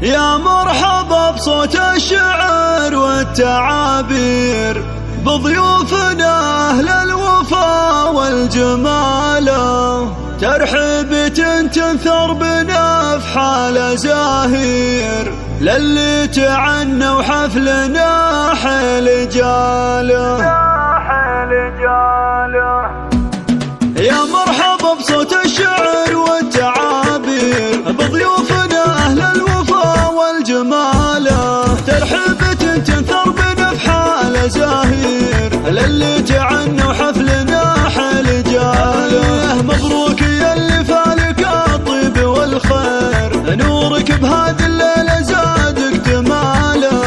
يا مرحبا بصوت الشعر والتعابير، بضيوفنا أهل الوفا والجمال، ترحيبة تنثر بنفحال زاهير، للي تعنوا حفلنا حيل جاله. يا مرحبا بصوت الشعر والتعابير، بضيوفنا أهل الوفا والجمال، ترحيبة تنثر بنفحال زاهير، للي تعنوا حفلنا حيل جاله. مبروك يا اللي فالك الطيب والخير، نورك بهذه الليلة زاد اكتماله.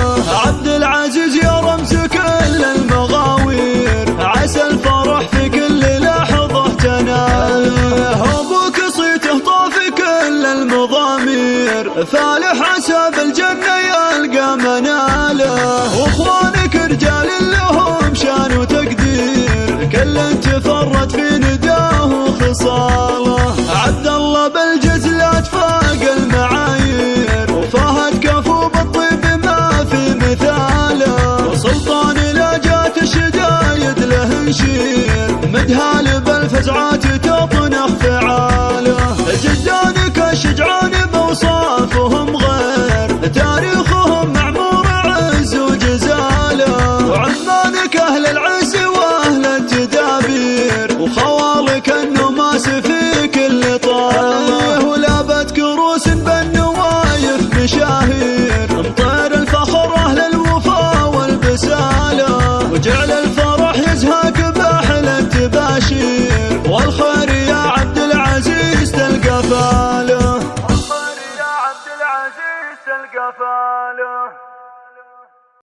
عبد العزيز يا رمز كل المغاوير، عسى الفرح في كل لحظة تناله. أبوك صيته طافي كل المضامير، فالح حساب الجنة يلقى مناله. واخوانك رجال لهم شان وتقدير، كل تفرد في نداه وخصاله. عبد الله بالجزلات فاق المعايير، وفهد كفو بالطيب ما في مثاله. وسلطان لا جات الشدايد له نشير، مدهال بالفزعات تطنخ فعاله. جدانك الشجعان بوصافهم غير، تاريخهم معمور عز وجزاله. وعمانك اهل العز واهل التدابير، وخوالك النماس في كل طاله. ولابت كروس بالنوايف مشاهير، مطير الفخر اهل الوفا والبساله. وجعل الفرح يزهق باحلى التباشير، والخير يا عبد العزيز تلقى فاله. والخير يا عبد العزيز تلقى فاله.